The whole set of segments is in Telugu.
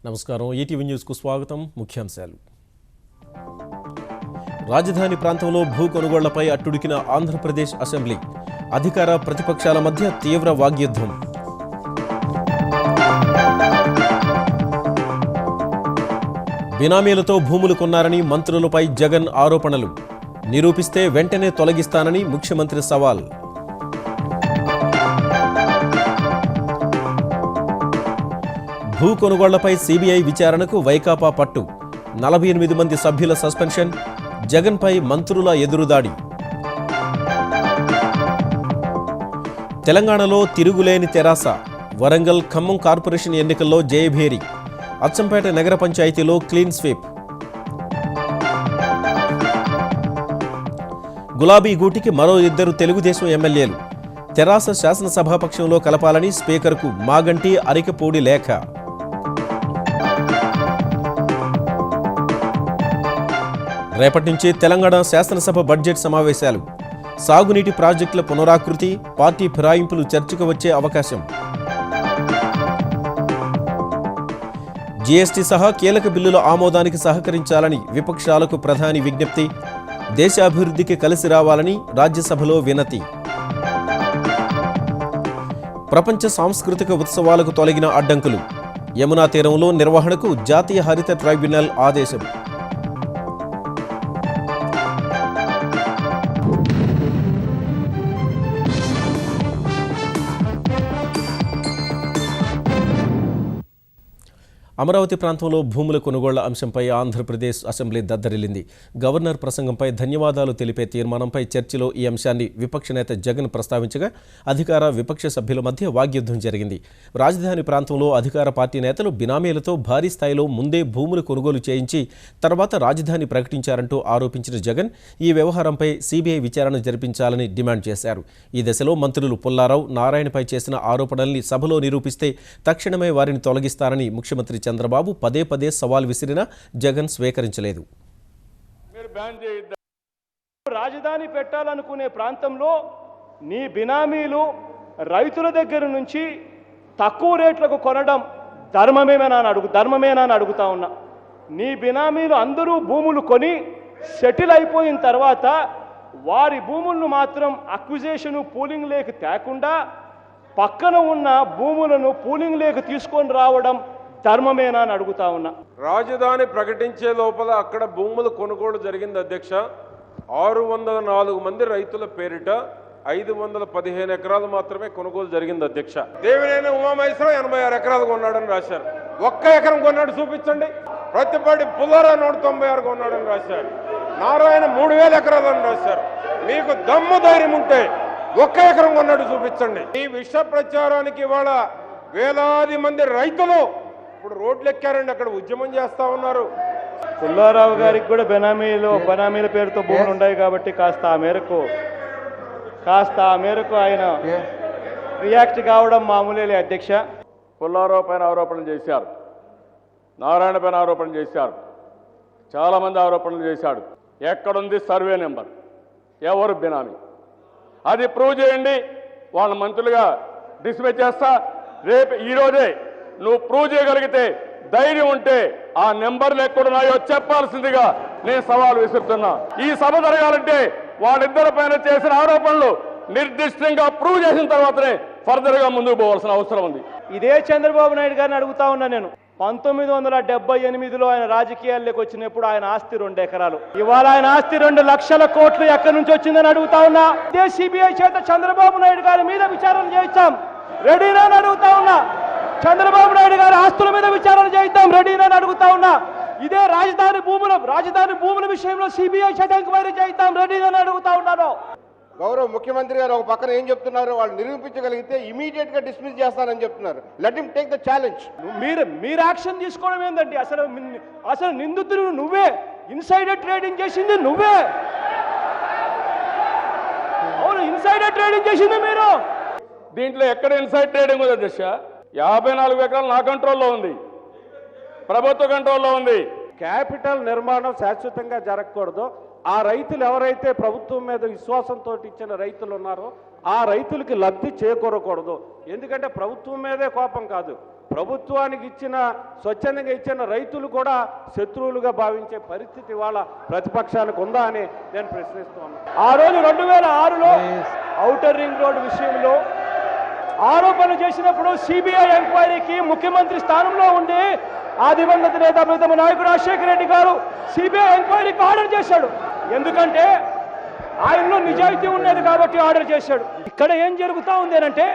నమస్కారం ఈటీవీ న్యూస్ కు స్వాగతం ముఖ్యాంశాలు రాజధాని ప్రాంతంలో భూ కొనుగోళ్లపై అట్టుడికిన ఆంధ్రప్రదేశ్ అసెంబ్లీ అధికార ప్రతిపక్షాల మధ్య తీవ్ర వాగ్యుద్ధం బినామీలతో భూములు కొన్నారని మంత్రులపై జగన్ ఆరోపణలు నిరూపిస్తే వెంటనే తొలగిస్తానని ముఖ్యమంత్రి సవాల్ భూ కొనుగోళ్లపై సీబీఐ విచారణకు వైకాపా పట్టు 48 మంది సభ్యుల సస్పెన్షన్ జగన్పై మంత్రుల ఎదురుదాడి తెలంగాణలో తిరుగులేని తెరాస వరంగల్ ఖమ్మం కార్పొరేషన్ ఎన్నికల్లో జయభేరి అచ్చంపేట నగర పంచాయతీలో క్లీన్ స్వీప్ గులాబీ గూటికి మరో 2 తెలుగుదేశం ఎమ్మెల్యేలు తెరాస శాసనసభాపక్షంలో కలపాలని స్పీకర్కు మాగంటి అరికపూడి లేఖ రేపటి నుంచి తెలంగాణ శాసనసభ బడ్జెట్ సమావేశాలు సాగునీటి ప్రాజెక్టుల పునరాకృతి పార్టీ ఫిరాయింపులు చర్చకు వచ్చే అవకాశం జీఎస్టీ సహా కీలక బిల్లుల ఆమోదానికి సహకరించాలని విపక్షాలకు ప్రధాని విజ్ఞప్తి దేశాభివృద్ధికి కలిసి రావాలని రాజ్యసభలో వినతి ప్రపంచ సాంస్కృతిక ఉత్సవాలకు తొలగిన అడ్డంకులు యమునా తీరంలో నిర్వహణకు జాతీయ హరిత ట్రైబ్యునల్ ఆదేశం అమరావతి ప్రాంతంలో భూముల కొనుగోళ్ల అంశంపై ఆంధ్రప్రదేశ్ అసెంబ్లీ దద్దరిల్లింది గవర్నర్ ప్రసంగంపై ధన్యవాదాలు తెలిపే తీర్మానంపై చర్చలో ఈ అంశాన్ని విపక్ష నేత జగన్ ప్రస్తావించగా అధికార విపక్ష సభ్యుల మధ్య వాగ్యుద్ధం జరిగింది రాజధాని ప్రాంతంలో అధికార పార్టీ నేతలు బినామీలతో భారీ స్థాయిలో ముందే భూములు కొనుగోలు చేయించి తర్వాత రాజధాని ప్రకటించారంటూ ఆరోపించిన జగన్ ఈ వ్యవహారంపై సీబీఐ విచారణ జరిపించాలని డిమాండ్ చేశారు ఈ దశలో మంత్రులు పుల్లారావు నారాయణపై చేసిన ఆరోపణల్ని సభలో నిరూపిస్తే తక్షణమే వారిని తొలగిస్తారని ముఖ్యమంత్రి చంద్రబాబు పదే పదే సవాల్ విసిరినా జగన్ స్వీకరించలేదు రాజధాని పెట్టాలనుకునే ప్రాంతంలో నీ బినామీలు రైతుల దగ్గర నుంచి తక్కువ రేట్లకు కొనడం ధర్మమేనా అని అడుగుతా ఉన్నా నీ బినామీలు అందరూ భూములు కొని సెటిల్ అయిపోయిన తర్వాత వారి భూములను మాత్రం అక్విజేషను పూలింగ్ లేక తేకుండా పక్కన ఉన్న భూములను పూలింగ్ లేక తీసుకొని రావడం ధర్మమేనా అని అడుగుతా ఉన్నా రాజధాని ప్రకటించే లోపల అక్కడ భూముల కొనుగోలు జరిగింది అధ్యక్ష 604 మంది రైతుల పేరిట 515 ఎకరాలు మాత్రమే కొనుగోలు జరిగింది అధ్యక్ష దేవినేని ఉమామహేశ్వరరావు 86 ఎకరాలు కొన్నాడని రాశారు ఒక్క ఎకరం కొన్నాడు చూపించండి ప్రతిపాటి పుల్లారావు 196 కొన్నాడని రాశారు నారాయణ 3000 ఎకరాలు అని రాశారు మీకు దమ్ము ధైర్యం ఉంటే ఒక్క ఎకరం కొన్నాడు చూపించండి ఈ విష ప్రచారానికి ఇవాళ వేలాది మంది రైతులు ఇప్పుడు రోడ్లు ఎక్కారండి అక్కడ ఉద్యమం చేస్తా ఉన్నారు పుల్లారావు గారికి కూడా బెనామీల పేరుతో భూములు ఉన్నాయి కాబట్టి కాస్త ఆ మేరకు ఆయన రియాక్ట్ కావడం మామూలే అధ్యక్ష పుల్లారావు పైన ఆరోపణలు చేశారు నారాయణ పైన ఆరోపణలు చేశారు చాలామంది ఆరోపణలు చేశాడు ఎక్కడుంది సర్వే నెంబర్ ఎవరు బినామీ అది ప్రూవ్ చేయండి వాళ్ళ మంత్రులుగా డిస్మిస్ చేస్తా రేపు ఈరోజే నువ్వు ప్రూవ్ చేయగలిగితే ధైర్యం ఉంటే ఆ నెంబర్లు ఎక్కడున్నాయో చెప్పాల్సిందిగా నేను సవాల్ విసురుతున్నా ఈ సభ జరగాలంటే వాళ్ళిద్దరి పైన చేసిన ఆరోపణలు నిర్దిష్టంగా ప్రూవ్ చేసిన తర్వాతనే ఫర్దర్ గా ముందుకు పోవాల్సిన అవసరం ఉంది ఇదే చంద్రబాబు నాయుడు గారిని అడుగుతా ఉన్నా నేను 1978లో ఆయన రాజకీయాల్లోకి వచ్చినప్పుడు ఆయన ఆస్తి 2 ఎకరాలు ఇవాళ ఆయన ఆస్తి 2 లక్షల కోట్లు ఎక్కడి నుంచి వచ్చిందని అడుగుతా ఉన్నా ఇదే సిబిఐ చేత చంద్రబాబు నాయుడు గారి మీద విచారణ చేయించాం రెడీనా అని అడుగుతా ఉన్నా చంద్రబాబు నాయుడు గారి ఆస్తుల మీద విచారణ చేయిద్దాం రెడీనా అని అడుగుతా ఉన్నా ఇదే రాజధాని భూముల విషయంలో సిబిఐ చేత ఎంక్వైరీ చేయిద్దాం రెడీనా అని అడుగుతా ఉన్నాను గౌరవ ముఖ్యమంత్రి గారు ఒక పక్కన ఏం చెప్తున్నారు వాళ్ళు నిరూపించగలిగితే ఇమీడియట్ గా డిస్మిస్ చేస్తానని చెప్తున్నారు let him take the challenge మీరు యాక్షన్ తీసుకోవడం ఏంటండి అసలు నిందితులు నువ్వే ఇన్సైడర్ ట్రేడింగ్ చేసింది నువ్వే అవును ఇన్సైడర్ ట్రేడింగ్ చేసింది మీరు దీంట్లో ఎక్కడ ఇన్సైడ్ ట్రేడింగ్ ఉంది అధ్యక్ష 54 ఎకరాలు నా కంట్రోల్లో ఉంది ప్రభుత్వ కంట్రోల్లో ఉంది క్యాపిటల్ నిర్మాణం శాశ్వతంగా జరగకూడదు ఆ రైతులు ఎవరైతే ప్రభుత్వం మీద విశ్వాసంతో ఇచ్చిన రైతులు ఉన్నారో ఆ రైతులకి లబ్ధి చేకూరకూడదు ఎందుకంటే ప్రభుత్వం మీదే కోపం కాదు ప్రభుత్వానికి ఇచ్చిన స్వచ్ఛందంగా ఇచ్చిన రైతులు కూడా శత్రువులుగా భావించే పరిస్థితి వాళ్ళ ప్రతిపక్షానికి ఉందా అని నేను ప్రశ్నిస్తున్నాను. ఆ రోజు 2006లో ఔటర్ రింగ్ రోడ్డు విషయంలో ఆరోపణలు చేసినప్పుడు సిబిఐ ఎంక్వైరీకి ముఖ్యమంత్రి స్థానంలో ఉండి ఆ దివంగత నేత ప్రీతమ నాయకుడు రాజశేఖర రెడ్డి గారు సిబిఐ ఎంక్వైరీకి ఆర్డర్ చేశాడు. ఎందుకంటే ఆయనలో నిజాయితీ ఉండేది కాబట్టి ఆర్డర్ చేశాడు. ఇక్కడ ఏం జరుగుతూ ఉంది అంటే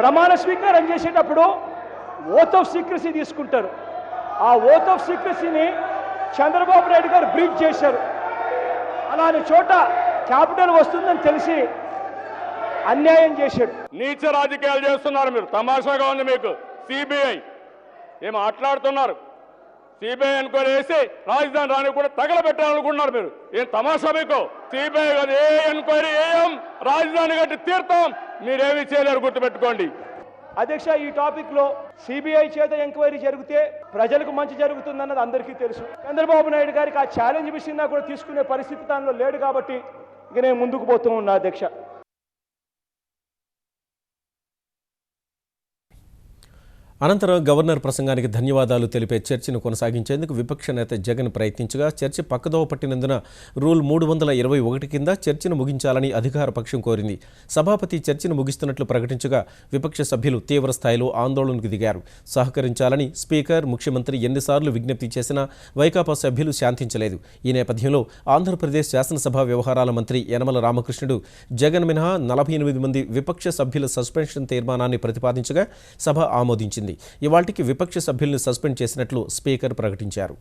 ప్రమాణ స్వీకారం చేసేటప్పుడు ఓత్ ఆఫ్ సీక్రసీ తీసుకుంటారు. ఆ ఓత్ ఆఫ్ సీక్రసీని చంద్రబాబు నాయుడు గారు బ్రీచ్ చేశారు. అలాంటి చోట క్యాపిటల్ వస్తుందని తెలిసి అన్యాయం చేశాడు. నీచ రాజకీయాలు చేస్తున్నారు మీరు. తమాషాగా ఉంది మీకు. సిబిఐ ఏం మాట్లాడుతున్నారు? సిబిఐ ఎంక్వైరీ చేసి రాజధాని రాని కూడా తగలబెట్టాలనుకుంటున్నారు మీరు. ఏం తమాషా మీకు? సిబిఐ కాదు, ఏ ఎంక్వైరీ ఏం రాజధాని కట్టి తీర్థం మీరేమీ చేయలేరు, గుర్తుపెట్టుకోండి. అధ్యక్ష, ఈ టాపిక్ లో సిబిఐ చేత ఎంక్వైరీ జరిగితే ప్రజలకు మంచి జరుగుతుందన్నది అందరికీ తెలుసు. చంద్రబాబు నాయుడు గారికి ఆ ఛాలెంజ్ విషయంగా కూడా తీసుకునే పరిస్థితి దానిలో లేడు కాబట్టి ఇక నేను ముందుకు పోతూ ఉన్నా అధ్యక్ష. అనంతరం గవర్నర్ ప్రసంగానికి ధన్యవాదాలు తెలిపే చర్చను కొనసాగించేందుకు విపక్ష నేత జగన్ ప్రయత్నించగా చర్చ పక్కదోవ పట్టినందున రూల్ 321 కింద చర్చను ముగించాలని అధికార పక్షం కోరింది. సభాపతి చర్చను ముగిస్తున్నట్లు ప్రకటించగా విపక్ష సభ్యులు తీవ్ర స్థాయిలో ఆందోళనకు దిగారు. సహకరించాలని స్పీకర్, ముఖ్యమంత్రి ఎన్నిసార్లు విజ్ఞప్తి చేసినా వైకాపా సభ్యులు శాంతించలేదు. ఈ నేపథ్యంలో ఆంధ్రప్రదేశ్ శాసనసభ వ్యవహారాల మంత్రి యనమల రామకృష్ణుడు జగన్ మినహా 48 మంది విపక్ష సభ్యుల సస్పెన్షన్ తీర్మానాన్ని ప్రతిపాదించగా సభ ఆమోదించింది. ఇవాల్టికి విపక్ష సభ్యులను సస్పెండ్ చేసినట్లు స్పీకర్ ప్రకటించారు.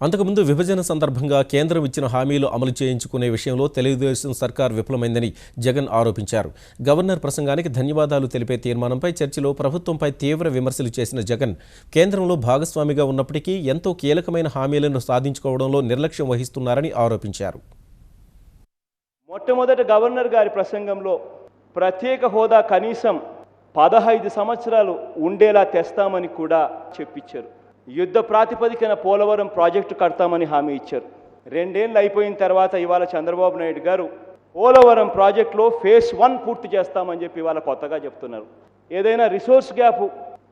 అంతకుముందు విభజన సందర్భంగా కేంద్రం ఇచ్చిన హామీలు అమలు చేయించుకునే విషయంలో తెలుగుదేశం సర్కార్ విఫలమైందని జగన్ ఆరోపించారు. గవర్నర్ ప్రసంగానికి ధన్యవాదాలు తెలిపే తీర్మానంపై చర్చలో ప్రభుత్వంపై తీవ్ర విమర్శలు చేసిన జగన్ కేంద్రంలో భాగస్వామిగా ఉన్నప్పటికీ ఎంతో కీలకమైన హామీలను సాధించుకోవడంలో నిర్లక్ష్యం వహిస్తున్నారని ఆరోపించారు. మొట్టమొదట గవర్నర్ గారి ప్రసంగంలో ప్రత్యేక హోదా కనీసం 15 సంవత్సరాలు ఉండేలా తెస్తామని కూడా చెప్పించారు. యుద్ధ ప్రాతిపదికన పోలవరం ప్రాజెక్టు కడతామని హామీ ఇచ్చారు. 2 ఏళ్ళు అయిపోయిన తర్వాత ఇవాళ చంద్రబాబు నాయుడు గారు పోలవరం ప్రాజెక్టులో ఫేజ్ 1 పూర్తి చేస్తామని చెప్పి ఇవాళ కొత్తగా చెప్తున్నారు. ఏదైనా రిసోర్స్ గ్యాప్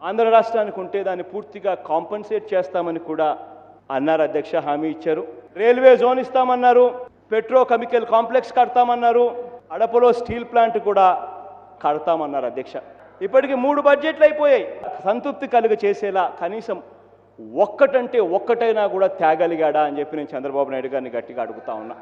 ఆంధ్ర రాష్ట్రానికి ఉంటే దాన్ని పూర్తిగా కాంపన్సేట్ చేస్తామని కూడా అన్నారు అధ్యక్ష, హామీ ఇచ్చారు. రైల్వే జోన్ ఇస్తామన్నారు, పెట్రోకెమికల్ కాంప్లెక్స్ కడతామన్నారు, అడపలో స్టీల్ ప్లాంట్ కూడా కడతామన్నారు అధ్యక్ష. ఇప్పటికి 3 బడ్జెట్లు అయిపోయాయి. సంతృప్తి కలుగ చేసేలా కనీసం ఒక్కటంటే ఒక్కటైనా కూడా తేగలిగాడా అని చెప్పి నేను చంద్రబాబు నాయుడు గారిని గట్టిగా అడుగుతా ఉన్నా.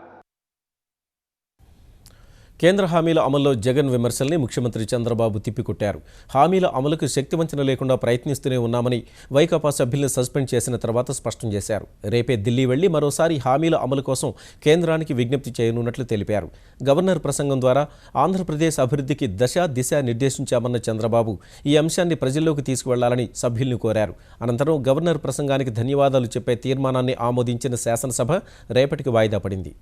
కేంద్ర హామీల అమల్లో జగన్ విమర్శల్ని ముఖ్యమంత్రి చంద్రబాబు తిప్పికొట్టారు. హామీల అమలుకు శక్తివంచన లేకుండా ప్రయత్నిస్తూనే ఉన్నామని వైకాపా సభ్యుల్ని సస్పెండ్ చేసిన తర్వాత స్పష్టం చేశారు. రేపే ఢిల్లీ వెళ్లి మరోసారి హామీల అమలు కోసం కేంద్రానికి విజ్ఞప్తి చేయనున్నట్లు తెలిపారు. గవర్నర్ ప్రసంగం ద్వారా ఆంధ్రప్రదేశ్ అభివృద్ధికి దశ దిశ నిర్దేశించామన్న చంద్రబాబు ఈ అంశాన్ని ప్రజల్లోకి తీసుకువెళ్లాలని సభ్యుల్ని కోరారు. అనంతరం గవర్నర్ ప్రసంగానికి ధన్యవాదాలు చెప్పే తీర్మానాన్ని ఆమోదించిన శాసనసభ రేపటికి వాయిదా పడింది.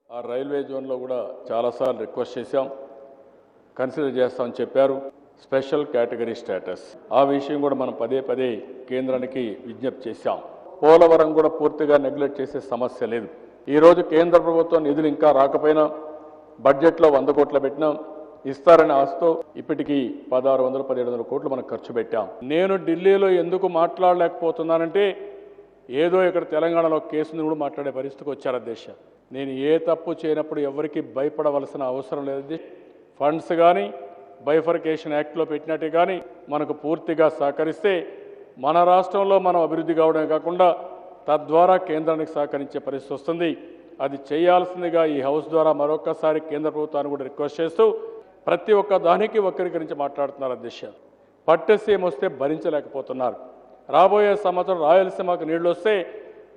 ఆ రైల్వే జోన్లో కూడా చాలాసార్లు రిక్వెస్ట్ చేశాం, కన్సిడర్ చేస్తామని చెప్పారు. స్పెషల్ కేటగిరీ స్టేటస్ ఆ విషయం కూడా మనం పదే పదే కేంద్రానికి విజ్ఞప్తి చేశాం. పోలవరం కూడా పూర్తిగా నెగ్లెక్ట్ చేసే సమస్య లేదు. ఈరోజు కేంద్ర ప్రభుత్వం నిధులు ఇంకా రాకపోయినా బడ్జెట్లో 100 కోట్లు పెట్టినాం, ఇస్తారని ఆశతో ఇప్పటికీ 1600-1700 కోట్లు మనం ఖర్చు పెట్టాం. నేను ఢిల్లీలో ఎందుకు మాట్లాడలేకపోతున్నానంటే ఏదో ఇక్కడ తెలంగాణలో కేసుని కూడా మాట్లాడే పరిస్థితికి వచ్చారు అధ్యక్ష. నేను ఏ తప్పు చేయనప్పుడు ఎవరికి భయపడవలసిన అవసరం లేదు. ఫండ్స్ కానీ బైఫర్కేషన్ యాక్ట్లో పెట్టినట్టు కానీ మనకు పూర్తిగా సహకరిస్తే మన రాష్ట్రంలో మనం అభివృద్ధి కావడమే కాకుండా తద్వారా కేంద్రానికి సహకరించే పరిస్థితి వస్తుంది. అది చేయాల్సిందిగా ఈ హౌస్ ద్వారా మరొకసారి కేంద్ర ప్రభుత్వాన్ని కూడా రిక్వెస్ట్ చేస్తూ ప్రతి ఒక్క దానికి వక్రీకరించి మాట్లాడుతున్నారు అధ్యక్ష. పట్టసీమ వస్తే భరించలేకపోతున్నారు. రాబోయే సంవత్సరం రాయలసీమకు నీళ్లు వస్తే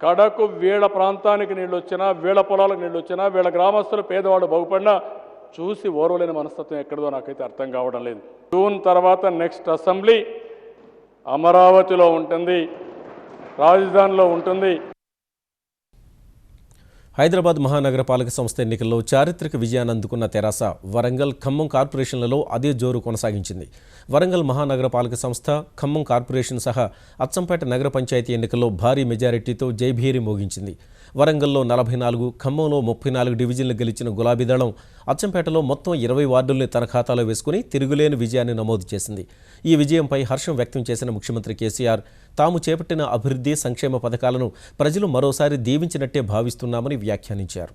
కడకు వీళ్ళ ప్రాంతానికి నీళ్ళు వచ్చినా, వీళ్ళ పొలాలకు నీళ్ళు వచ్చినా, వీళ్ళ గ్రామస్తులు పేదవాళ్ళు బాగుపడినా చూసి ఓర్వలేని మనస్తత్వం ఎక్కడదో నాకైతే అర్థం కావడం లేదు. జూన్ తర్వాత నెక్స్ట్ అసెంబ్లీ అమరావతిలో ఉంటుంది, రాజధానిలో ఉంటుంది. హైదరాబాద్ మహానగరపాలక సంస్థ ఎన్నికల్లో చారిత్రక విజయాన్ని అందుకున్న తెరాస వరంగల్, ఖమ్మం కార్పొరేషన్లలో అదే జోరు కొనసాగించింది. వరంగల్ మహానగరపాలక సంస్థ, ఖమ్మం కార్పొరేషన్ సహా అచ్చంపేట నగర పంచాయతీ ఎన్నికల్లో భారీ మెజారిటీతో జైభేరి మోగించింది. వరంగల్లో 44, ఖమ్మంలో 34 డివిజన్లు గెలిచిన గులాబీ దళం అచ్చంపేటలో మొత్తం 20 వార్డుల్ని తన ఖాతాలో వేసుకుని తిరుగులేని విజయాన్ని నమోదు చేసింది. ఈ విజయంపై హర్షం వ్యక్తం చేసిన ముఖ్యమంత్రి కేసీఆర్ తాము చేపట్టిన అభివృద్ధి, సంక్షేమ పథకాలను ప్రజలు మరోసారి దీవించినట్టే భావిస్తున్నామని వ్యాఖ్యానించారు.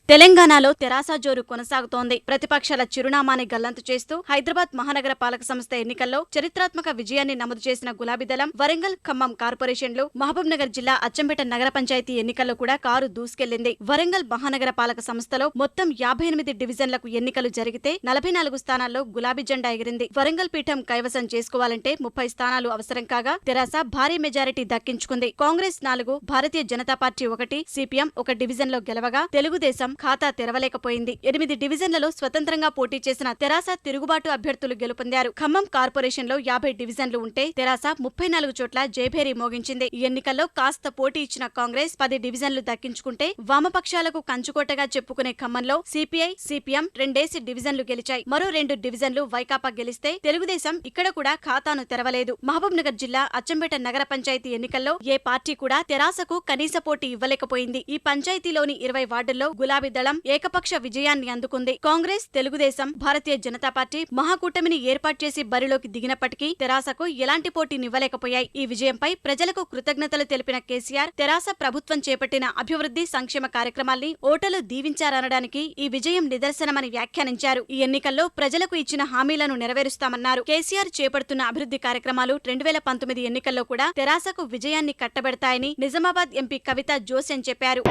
తెలంగాణలో తెరాస జోరు కొనసాగుతోంది. ప్రతిపక్షాల చిరునామాని గల్లంతు చేస్తూ హైదరాబాద్ మహానగర పాలక సంస్థ ఎన్నికల్లో చరిత్రాత్మక విజయాన్ని నమోదు చేసిన గులాబీ దళం వరంగల్, ఖమ్మం కార్పొరేషన్లు, మహబూబ్ నగర్ జిల్లా అచ్చంపేట నగర పంచాయతీ ఎన్నికల్లో కూడా కారు దూసుకెళ్లింది. వరంగల్ మహానగర పాలక సంస్థలో మొత్తం 58 డివిజన్లకు ఎన్నికలు జరిగితే 44 స్థానాల్లో గులాబీ జెండా ఎగిరింది. వరంగల్ పీఠం కైవసం చేసుకోవాలంటే 30 స్థానాలు అవసరం కాగా తెరాస భారీ మెజారిటీ దక్కించుకుంది. కాంగ్రెస్ 4, భారతీయ జనతా పార్టీ 1, సిపిఎం 1 డివిజన్లో గెలవగా తెలుగుదేశం ఖాతా తెరవలేకపోయింది. 8 డివిజన్లలో స్వతంత్రంగా పోటీ చేసిన తెరాస తిరుగుబాటు అభ్యర్థులు గెలుపొందారు. ఖమ్మం కార్పొరేషన్లో 50 డివిజన్లు ఉంటే తెరాస 34 చోట్ల జైభేరి మోగించింది. ఈ ఎన్నికల్లో కాస్త పోటీ ఇచ్చిన కాంగ్రెస్ 10 డివిజన్లు దక్కించుకుంటే వామపక్షాలకు కంచుకోటగా చెప్పుకునే ఖమ్మంలో సిపిఐ, సిపిఎం 2 డివిజన్లు గెలిచాయి. మరో 2 డివిజన్లు వైకాపా గెలిస్తే తెలుగుదేశం ఇక్కడ కూడా ఖాతాను తెరవలేదు. మహబూబ్ నగర్ జిల్లా అచ్చంపేట నగర పంచాయతీ ఎన్నికల్లో ఏ పార్టీ కూడా తెరాసకు కనీస పోటీ ఇవ్వలేకపోయింది. ఈ పంచాయతీలోని 20 వార్డుల్లో గులాబీ దళం ఏకపక్ష విజయాన్ని అందుకుంది. కాంగ్రెస్, తెలుగుదేశం, భారతీయ జనతా పార్టీ మహాకూటమిని ఏర్పాటు చేసి బరిలోకి దిగినప్పటికీ తెరాసకు ఎలాంటి పోటీనివ్వలేకపోయాయి. ఈ విజయంపై ప్రజలకు కృతజ్ఞతలు తెలిపిన కేసీఆర్ తెరాస ప్రభుత్వం చేపట్టిన అభివృద్ధి, సంక్షేమ కార్యక్రమాల్ని ఓటర్లు దీవించారనడానికి ఈ విజయం నిదర్శనమని వ్యాఖ్యానించారు. ఈ ఎన్నికల్లో ప్రజలకు ఇచ్చిన హామీలను నెరవేరుస్తామన్నారు. కేసీఆర్ చేపడుతున్న అభివృద్ధి కార్యక్రమాలు 2019 ఎన్నికల్లో కూడా తెరాసకు విజయాన్ని కట్టబెడతాయని నిజామాబాద్ ఎంపీ కవిత జోస్యం చెప్పారు.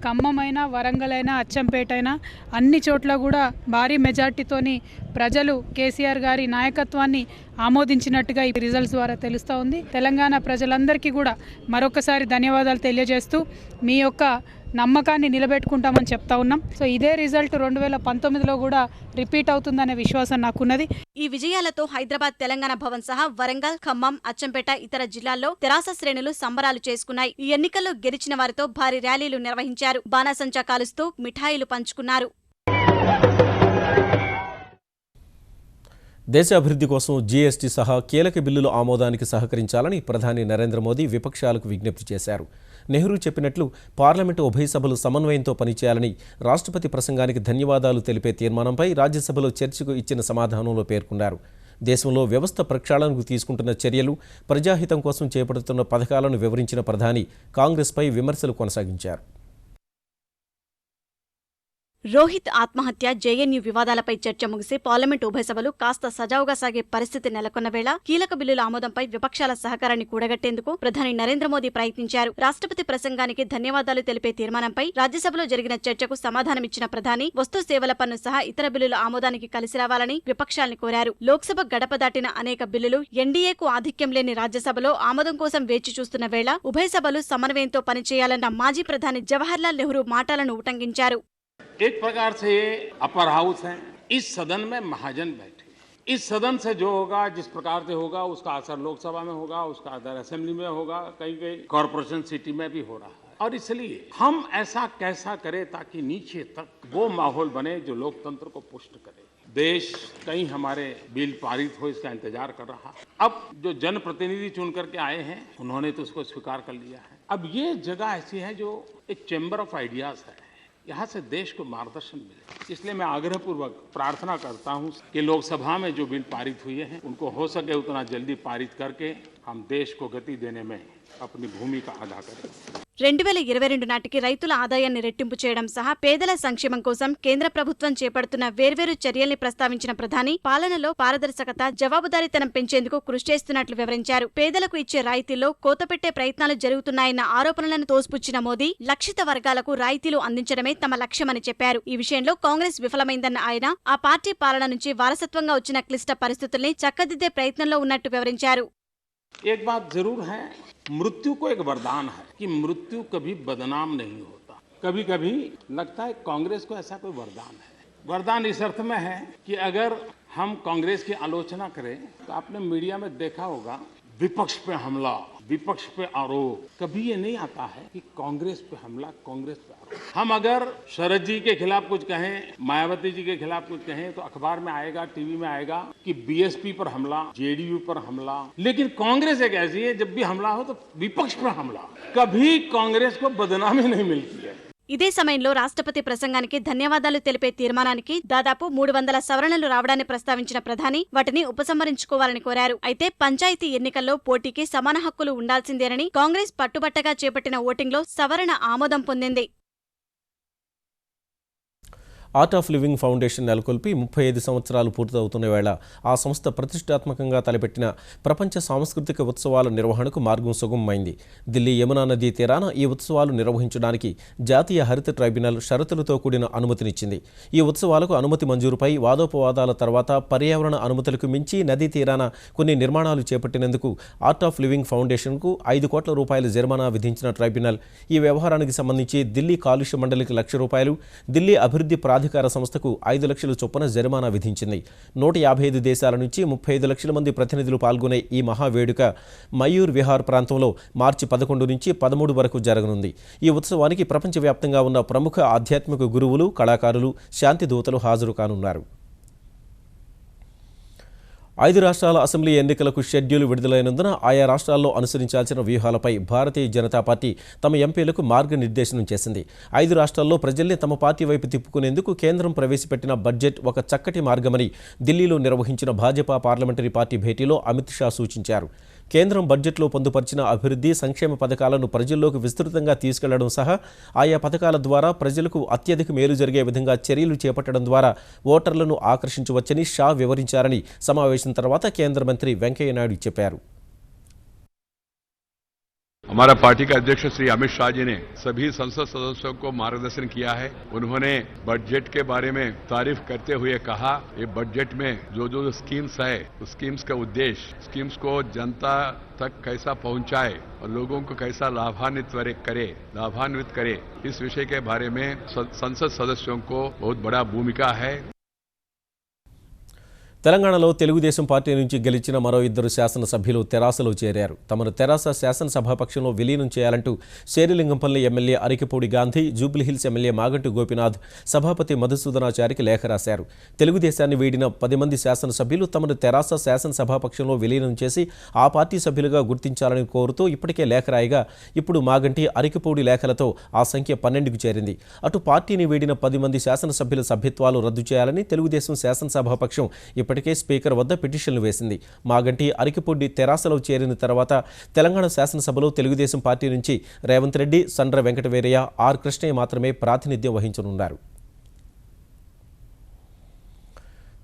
ఖమ్మమైనా, వరంగల్ అయినా, అచ్చంపేట అయినా అన్ని చోట్ల కూడా భారీ మెజార్టీతోని ప్రజలు కేసీఆర్ గారి నాయకత్వాన్ని ఆమోదించినట్టుగా ఈ రిజల్ట్స్ ద్వారా తెలుస్తూ ఉంది. తెలంగాణ ప్రజలందరికీ కూడా మరొకసారి ధన్యవాదాలు తెలియజేస్తూ మీ యొక్క నమ్మకాన్ని నిలబెట్టుకుంటామని చెప్తా ఉన్నాం. సో ఇదే రిజల్ట్ 2019లో కూడా రిపీట్ అవుతుందనే విశ్వాసం నాకున్నది. ఈ విజయాలతో హైదరాబాద్ తెలంగాణ భవన్ సహా వరంగల్, ఖమ్మం, అచ్చంపేట ఇతర జిల్లాల్లో తెరాస శ్రేణులు సంబరాలు చేసుకున్నాయి. ఈ ఎన్నికల్లో గెలిచిన వారితో భారీ ర్యాలీలు నిర్వహించారు. బాణాసంచా కాలుస్తూ మిఠాయిలు పంచుకున్నారు. దేశ అభివృద్ధి కోసం జీఎస్టీ సహా కీలక బిల్లుల ఆమోదానికి సహకరించాలని ప్రధాని నరేంద్ర మోదీ విపక్షాలకు విజ్ఞప్తి చేశారు. నెహ్రూ చెప్పినట్లు పార్లమెంటు ఉభయ సభలు సమన్వయంతో పనిచేయాలని రాష్ట్రపతి ప్రసంగానికి ధన్యవాదాలు తెలిపే తీర్మానంపై రాజ్యసభలో చర్చకు ఇచ్చిన సమాధానంలో పేర్కొన్నారు. దేశంలో వ్యవస్థ ప్రక్షాళనకు తీసుకుంటున్న చర్యలు, ప్రజాహితం కోసం చేపడుతున్న పథకాలను వివరించిన ప్రధాని కాంగ్రెస్పై విమర్శలు కొనసాగించారు. రోహిత్ ఆత్మహత్య, జేఎన్యూ వివాదాలపై చర్చ ముగిసి పార్లమెంటు ఉభయ సభలు కాస్త సజావుగా సాగే పరిస్థితి నెలకొన్న వేళ కీలక బిల్లుల ఆమోదంపై విపక్షాల సహకారాన్ని కూడగట్టేందుకు ప్రధాని నరేంద్ర మోదీ ప్రయత్నించారు. రాష్ట్రపతి ప్రసంగానికి ధన్యవాదాలు తెలిపే తీర్మానంపై రాజ్యసభలో జరిగిన చర్చకు సమాధానమిచ్చిన ప్రధాని వస్తు సేవల పన్ను సహా ఇతర బిల్లుల ఆమోదానికి కలిసి రావాలని విపక్షాల్ని కోరారు. లోక్సభ గడప దాటిన అనేక బిల్లులు ఎన్డీఏకు ఆధిక్యం లేని రాజ్యసభలో ఆమోదం కోసం వేచి చూస్తున్న వేళ ఉభయ సభలు సమన్వయంతో పనిచేయాలన్న మాజీ ప్రధాని జవహర్లాల్ నెహ్రూ మాటలను ఉటంకించారు. एक प्रकार से ये अपर हाउस है, इस सदन में महाजन बैठे, इस सदन से जो होगा, जिस प्रकार से होगा उसका असर लोकसभा में होगा, उसका असर असेंबली में होगा, कहीं कहीं कॉरपोरेशन सिटी में भी हो रहा है। और इसलिए हम ऐसा कैसा करें ताकि नीचे तक वो माहौल बने जो लोकतंत्र को पुष्ट करे। देश कहीं हमारे बिल पारित हो इसका इंतजार कर रहा है। अब जो जनप्रतिनिधि चुन करके आए हैं उन्होंने तो उसको स्वीकार कर लिया है। अब ये जगह ऐसी है जो एक चैम्बर ऑफ आइडियाज है, यहाँ से देश को मार्गदर्शन मिले। इसलिए मैं आग्रहपूर्वक प्रार्थना करता हूँ कि लोकसभा में जो बिल पारित हुए हैं उनको हो सके उतना जल्दी पारित करके हम देश को गति देने में अपनी भूमिका अदा करें। 2022 నాటికి రైతుల ఆదాయాన్ని రెట్టింపు చేయడం సహా పేదల సంక్షేమం కోసం కేంద్ర ప్రభుత్వం చేపడుతున్న వేర్వేరు చర్యల్ని ప్రస్తావించిన ప్రధాని పాలనలో పారదర్శకత, జవాబుదారీతనం పెంచేందుకు కృషి చేస్తున్నట్లు వివరించారు. పేదలకు ఇచ్చే రాయితీల్లో కోత పెట్టే ప్రయత్నాలు జరుగుతున్నాయన్న ఆరోపణలను తోసిపుచ్చిన మోదీ లక్షిత వర్గాలకు రాయితీలు అందించడమే తమ లక్ష్యమని చెప్పారు. ఈ విషయంలో కాంగ్రెస్ విఫలమైందన్న ఆయన ఆ పార్టీ పాలన నుంచి వారసత్వంగా వచ్చిన క్లిష్ట పరిస్థితుల్ని చక్కదిద్దే ప్రయత్నంలో ఉన్నట్టు వివరించారు. एक बात जरूर है, मृत्यु को एक वरदान है कि मृत्यु कभी बदनाम नहीं होता। कभी कभी लगता है कांग्रेस को ऐसा कोई वरदान है। वरदान इस अर्थ में है कि अगर हम कांग्रेस की आलोचना करें तो आपने मीडिया में देखा होगा विपक्ष पे हमला, विपक्ष पे आरोप, कभी ये नहीं आता है कि कांग्रेस पे हमला, कांग्रेस पे आरोप। हम अगर शरद जी के खिलाफ कुछ कहें, मायावती जी के खिलाफ कुछ कहें तो अखबार में आएगा, टीवी में आएगा कि बीएसपी पर हमला, जेडीयू पर हमला। लेकिन कांग्रेस एक ऐसी है, जब भी हमला हो तो विपक्ष पर हमला, कभी कांग्रेस को बदनामी नहीं मिलती है। ఇదే సమయంలో రాష్ట్రపతి ప్రసంగానికి ధన్యవాదాలు తెలిపే తీర్మానానికి దాదాపు 300 సవరణలు రావడాన్ని ప్రస్తావించిన ప్రధాని వాటిని ఉపసంహరించుకోవాలని కోరారు. అయితే పంచాయతీ ఎన్నికల్లో పోటీకి సమాన హక్కులు ఉండాల్సిందేనని కాంగ్రెస్ పట్టుబట్టగా చేపట్టిన ఓటింగ్లో సవరణ ఆమోదం పొందింది. ఆర్ట్ ఆఫ్ లివింగ్ ఫౌండేషన్ నెలకొల్పి 35 సంవత్సరాలు పూర్తవుతున్న వేళ ఆ సంస్థ ప్రతిష్టాత్మకంగా తలపెట్టిన ప్రపంచ సాంస్కృతిక ఉత్సవాల నిర్వహణకు మార్గం సుగమమైంది. ఢిల్లీ యమునా నదీ తీరాన ఈ ఉత్సవాలు నిర్వహించడానికి జాతీయ హరిత ట్రైబ్యునల్ షరతులతో కూడిన అనుమతినిచ్చింది. ఈ ఉత్సవాలకు అనుమతి మంజూరుపై వాదోపవాదాల తర్వాత పర్యావరణ అనుమతులకు మించి నదీ తీరాన కొన్ని నిర్మాణాలు చేపట్టినందుకు ఆర్ట్ ఆఫ్ లివింగ్ ఫౌండేషన్కు 5 కోట్ల రూపాయల జరిమానా విధించిన ట్రైబ్యునల్ ఈ వ్యవహారానికి సంబంధించి ఢిల్లీ కాలుష్య మండలికి ₹1,00,000, ఢిల్లీ అభివృద్ధి ప్రాధికార సంస్థకు 5 లక్షల చొప్పున జరిమానా విధించింది. 155 దేశాల నుంచి 35 లక్షల మంది ప్రతినిధులు పాల్గొనే ఈ మహావేడుక మయూర్ విహార్ ప్రాంతంలో మార్చి 11 నుంచి 13 వరకు జరగనుంది. ఈ ఉత్సవానికి ప్రపంచవ్యాప్తంగా ఉన్న ప్రముఖ ఆధ్యాత్మిక గురువులు, కళాకారులు, శాంతి దూతలు హాజరు కానున్నారు. 5 రాష్ట్రాల అసెంబ్లీ ఎన్నికలకు షెడ్యూల్ విడుదలైనందున ఆయా రాష్ట్రాల్లో అనుసరించాల్సిన వ్యూహాలపై భారతీయ జనతా పార్టీ తమ ఎంపీలకు మార్గనిర్దేశనం చేసింది. 5 రాష్ట్రాల్లో ప్రజల్ని తమ పార్టీ వైపు తిప్పుకునేందుకు కేంద్రం ప్రవేశపెట్టిన బడ్జెట్ ఒక చక్కటి మార్గమని ఢిల్లీలో నిర్వహించిన భాజపా పార్లమెంటరీ పార్టీ భేటీలో అమిత్ షా సూచించారు. కేంద్రం బడ్జెట్లో పొందుపరిచిన అభివృద్ధి, సంక్షేమ పథకాలను ప్రజల్లోకి విస్తృతంగా తీసుకెళ్లడం సహా ఆయా పథకాల ద్వారా ప్రజలకు అత్యధిక మేలు జరిగే విధంగా చర్యలు చేపట్టడం ద్వారా ఓటర్లను ఆకర్షించవచ్చని షా వివరించారని సమావేశం తర్వాత కేంద్ర మంత్రి వెంకయ్య నాయుడు చెప్పారు. हमारा पार्टी का अध्यक्ष श्री अमित शाह जी ने सभी संसद सदस्यों को मार्गदर्शन किया है. उन्होंने बजट के बारे में तारीफ करते हुए कहा, ये बजट में जो जो स्कीम्स है, उस स्कीम्स का उद्देश्य स्कीम्स को जनता तक कैसा पहुंचाए और लोगों को कैसा लाभान्वित करे, इस विषय के बारे में संसद सदस्यों को बहुत बड़ा भूमिका है. తెలంగాణలో తెలుగుదేశం పార్టీ నుంచి గెలిచిన మరో 2 శాసనసభ్యులు తెరాసలో చేరారు. తమను తెరాస శాసనసభాపక్షంలో విలీనం చేయాలంటూ శేరిలింగంపల్లి ఎమ్మెల్యే అరికిపూడి గాంధీ, జూబ్లీహిల్స్ ఎమ్మెల్యే మాగంటి గోపీనాథ్ సభాపతి మధుసూదనాచారికి లేఖ రాశారు. తెలుగుదేశాన్ని వీడిన 10 మంది శాసనసభ్యులు తమను తెరాస శాసనసభాపక్షంలో విలీనం చేసి ఆ పార్టీ సభ్యులుగా గుర్తించాలని కోరుతూ ఇప్పటికే లేఖ రాయగా ఇప్పుడు మాగంటి, అరికిపూడి లేఖలతో ఆ సంఖ్య 12కు చేరింది. అటు పార్టీని వీడిన 10 మంది శాసనసభ్యుల సభ్యత్వాలు రద్దు చేయాలని తెలుగుదేశం శాసనసభాపక్షం ఇప్పటికే స్పీకర్ వద్ద పిటిషన్లు వేసింది. మాగంటి, అరికిపూడి తెరాసలో చేరిన తర్వాత తెలంగాణ శాసనసభలో తెలుగుదేశం పార్టీ నుంచి రేవంత్ రెడ్డి, సండ్ర వెంకటవీరయ్య, ఆర్ కృష్ణయ్య మాత్రమే ప్రాతినిధ్యం వహించనున్నారు.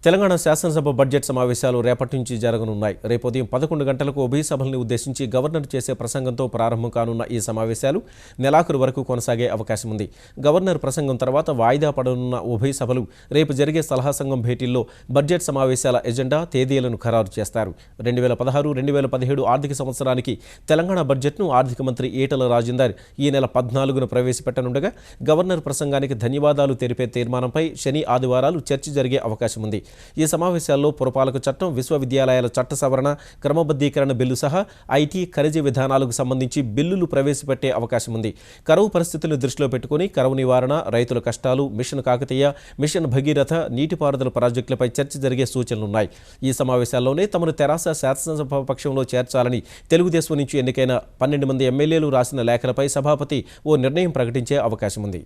తెలంగాణ శాసనసభ బడ్జెట్ సమావేశాలు రేపటి నుంచి జరగనున్నాయి. రేపు ఉదయం 11 గంటలకు ఉభయ సభల్ని ఉద్దేశించి గవర్నర్ చేసే ప్రసంగంతో ప్రారంభం కానున్న ఈ సమావేశాలు నెలాఖరు వరకు కొనసాగే అవకాశం ఉంది. గవర్నర్ ప్రసంగం తర్వాత వాయిదా పడనున్న ఉభయ సభలు రేపు జరిగే సలహా సంఘం భేటీల్లో బడ్జెట్ సమావేశాల ఎజెండా, తేదీలను ఖరారు చేస్తారు. 2016-2017 ఆర్థిక సంవత్సరానికి తెలంగాణ బడ్జెట్ను ఆర్థిక మంత్రి ఈటల రాజేందర్ ఈ నెల 14న ప్రవేశపెట్టనుండగా గవర్నర్ ప్రసంగానికి ధన్యవాదాలు తెలిపే తీర్మానంపై శని, ఆదివారాలు చర్చ జరిగే అవకాశం ఉంది. ఈ సమావేశాల్లో పురపాలక చట్టం, విశ్వవిద్యాలయాల చట్ట సవరణ, క్రమబద్ధీకరణ బిల్లు సహా ఐటీ, ఖనిజ విధానాలకు సంబంధించి బిల్లులు ప్రవేశపెట్టే అవకాశం ఉంది. కరువు పరిస్థితులను దృష్టిలో పెట్టుకుని కరువు నివారణ, రైతుల కష్టాలు, మిషన్ కాకతీయ, మిషన్ భగీరథ, నీటిపారుదల ప్రాజెక్టులపై చర్చ జరిగే సూచనలున్నాయి. ఈ సమావేశాల్లోనే తమను తెరాస శాసనసభాపక్షంలో చేర్చాలని తెలుగుదేశం నుంచి ఎన్నికైన 12 మంది ఎమ్మెల్యేలు రాసిన లేఖలపై సభాపతి ఓ నిర్ణయం ప్రకటించే అవకాశం ఉంది.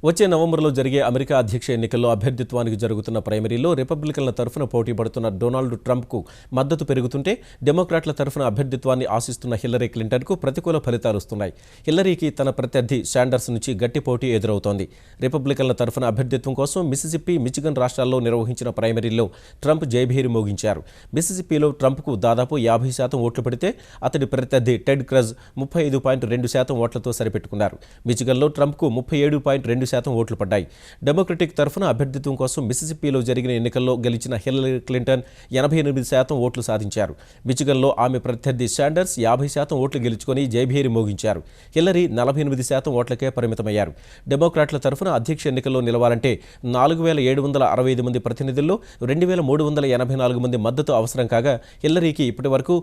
వచ్చే నవంబర్లో జరిగే అమెరికా అధ్యక్ష ఎన్నికల్లో అభ్యర్థిత్వానికి జరుగుతున్న ప్రైమరీలో రిపబ్లికన్ల తరఫున పోటీ పడుతున్న డొనాల్డ్ ట్రంప్కు మద్దతు పెరుగుతుంటే డెమోక్రాట్ల తరఫున అభ్యర్థిత్వాన్ని ఆశిస్తున్న హిల్లరీ క్లింటన్కు ప్రతికూల ఫలితాలు వస్తున్నాయి. హిల్లరీకి తన ప్రత్యర్థి శాండర్స్ నుంచి గట్టి పోటీ ఎదురవుతోంది. రిపబ్లికన్ల తరఫున అభ్యర్థిత్వం కోసం మిసిసిప్పి, మిచిగన్ రాష్ట్రాల్లో నిర్వహించిన ప్రైమరీలో ట్రంప్ జయభేరి మోగించారు. మిసిసిప్పిలో ట్రంప్కు దాదాపు 50% ఓట్లు పడితే అతడి ప్రత్యర్థి టెడ్ క్రజ్ 35.2% ఓట్లతో సరిపెట్టుకున్నారు. మిచిగన్లో ట్రంప్కు 37.2% 8% ఓట్లు పడ్డాయి. డెమోక్రటిక్ తరఫున అభ్యర్థిత్వం కోసం మిసిసిప్పిలో జరిగిన ఎన్నికల్లో గెలిచిన హిల్లరీ క్లింటన్ 88% ఓట్లు సాధించారు. మిచిగన్లో ఆమె ప్రత్యర్థి శాండర్స్ 50% ఓట్లు గెలుచుకొని జయభేరి మోగించారు. హిల్లరీ 48% ఓట్లకే పరిమితమయ్యారు. డెమోక్రాట్ల తరఫున అధ్యక్ష ఎన్నికల్లో నిలవాలంటే 4765 మంది ప్రతినిధుల్లో 2384 మంది మద్దతు అవసరం కాగా హిల్లరీకి ఇప్పటివరకు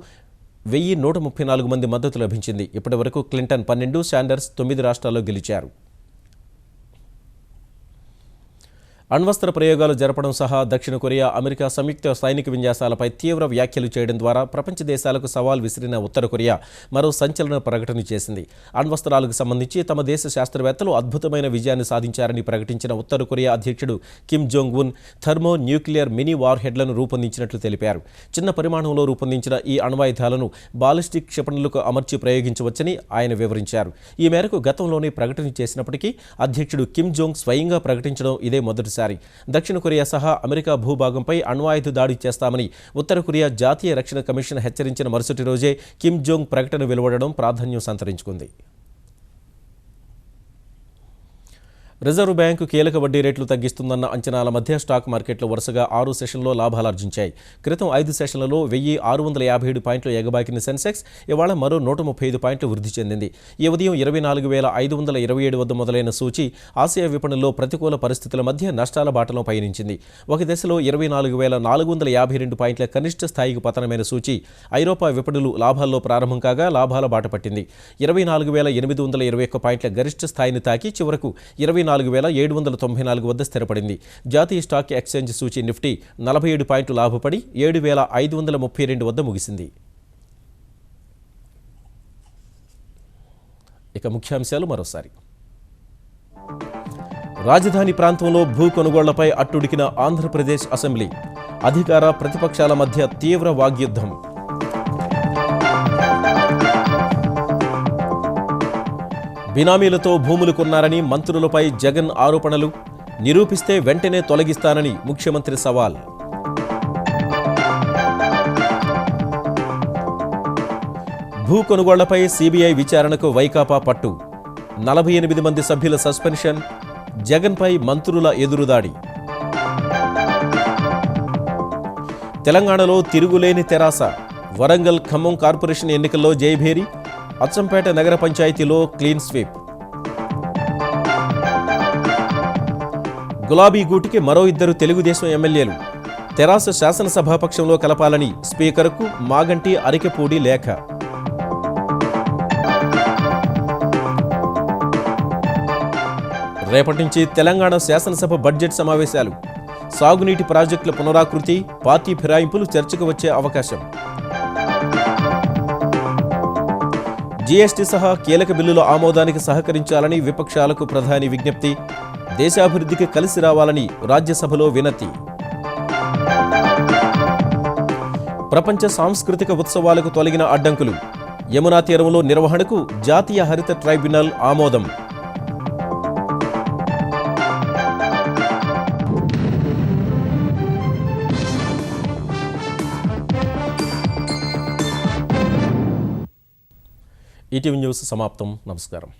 1134 మంది మద్దతు లభించింది. ఇప్పటివరకు క్లింటన్ 12, శాండర్స్ 9 రాష్ట్రాల్లో గెలిచారు. అణ్వస్త్ర ప్రయోగాలు జరపడం సహా దక్షిణ కొరియా, అమెరికా సంయుక్త సైనిక విన్యాసాలపై తీవ్ర వ్యాఖ్యలు చేయడం ద్వారా ప్రపంచ దేశాలకు సవాల్ విసిరిన ఉత్తర కొరియా మరో సంచలన ప్రకటన చేసింది. అణ్వస్త్రాలకు సంబంధించి తమ దేశ శాస్త్రవేత్తలు అద్భుతమైన విజయాన్ని సాధించారని ప్రకటించిన ఉత్తర కొరియా అధ్యక్షుడు Kim Jong Un thermo nuclear mini war హెడ్లను రూపొందించినట్లు తెలిపారు. చిన్న పరిమాణంలో రూపొందించిన ఈ అణ్వాయుధాలను బాలిస్టిక్ క్షిపణులకు అమర్చి ప్రయోగించవచ్చని ఆయన వివరించారు. ఈ మేరకు గతంలోనే ప్రకటన చేసినప్పటికీ అధ్యక్షుడు కిమ్ జోంగ్ స్వయంగా ప్రకటించడం ఇదే మొదటిసారి. దక్షిణ కొరియా సహా అమెరికా భూభాగంపై అణ్వాయుధ దాడి చేస్తామని ఉత్తర కొరియా జాతీయ రక్షణ కమిషన్ హెచ్చరించిన మరుసటి రోజే కిమ్ జోంగ్ ప్రకటన వెలువడడం ప్రాధాన్యం సంతరించుకుంది. రిజర్వ్ బ్యాంకు కీలక వడ్డీ రేట్లు తగ్గిస్తుందన్న అంచనాల మధ్య స్టాక్ మార్కెట్లు వరుసగా 6 సెషన్లలో లాభాలార్జించాయి. క్రితం 5 సెషన్లలో 1657 పాయింట్లు ఎగబాకిన సెన్సెక్స్ ఇవాళ మరో 135 పాయింట్లు వృద్ధి చెందింది. ఈ ఉదయం 24527 వద్ద మొదలైన సూచీ ఆసియా విపణుల్లో ప్రతికూల పరిస్థితుల మధ్య నష్టాల బాటలో పయనించింది. ఒక దశలో 24452 పాయింట్ల కనిష్ట స్థాయికి పతనమైన సూచీ ఐరోపా విపణులు లాభాల్లో ప్రారంభం కాగా లాభాల బాట పట్టింది. 24821 పాయింట్ల గరిష్ట స్థాయిని తాకి చివరకు 24794 వద్ద స్థిరపడింది. జాతీయ స్టాక్ ఎక్స్చేంజ్ సూచీ నిఫ్టీ 47 పాయింట్లు లాభపడి 7532 వద్ద ముగిసింది. ఇక ముఖ్యాంశాలు మరోసారి. రాజధాని ప్రాంతంలో భూ కొనుగోళ్లపై అట్టుడికిన ఆంధ్రప్రదేశ్ అసెంబ్లీ. అధికార ప్రతిపక్షాల మధ్య తీవ్ర వాగ్యుద్ధం. బినామీలతో భూములు కొన్నారని మంత్రులపై జగన్ ఆరోపణలు. నిరూపిస్తే వెంటనే తొలగిస్తానని ముఖ్యమంత్రి సవాల్. భూ కొనుగోళ్లపై సిబిఐ విచారణకు వైకాపా పట్టు. 48 మంది సభ్యుల సస్పెన్షన్. జగన్పై మంత్రుల ఎదురుదాడి. తెలంగాణలో తిరుగులేని తెరాస. వరంగల్, ఖమ్మం కార్పొరేషన్ ఎన్నికల్లో జయభేరి. అచ్చంపేట నగర పంచాయతీలో క్లీన్ స్వీప్. గులాబీ గూటికి మరో 2 తెలుగుదేశం ఎమ్మెల్యేలు. తెరాస శాసనసభాపక్షంలో కలపాలని స్పీకర్కు మాగంటి అరికెపూడి లేఖ. రేపటి నుంచి తెలంగాణ శాసనసభ బడ్జెట్ సమావేశాలు. సాగునీటి ప్రాజెక్టుల పునరాకృతి, పార్టీ ఫిరాయింపులు చర్చకు వచ్చే అవకాశం. జీఎస్టీ సహా కీలక బిల్లుల ఆమోదానికి సహకరించాలని విపక్షాలకు ప్రధాని విజ్ఞప్తి. దేశాభివృద్ధికి కలిసి రావాలని రాజ్యసభలో వినతి. ప్రపంచ సాంస్కృతిక ఉత్సవాలకు తొలగిన అడ్డంకులు. యమునా తీరంలో నిర్వహణకు జాతీయ హరిత ట్రైబ్యునల్ ఆమోదం. ఈటీవీ న్యూస్ సమాప్తం. నమస్కారం.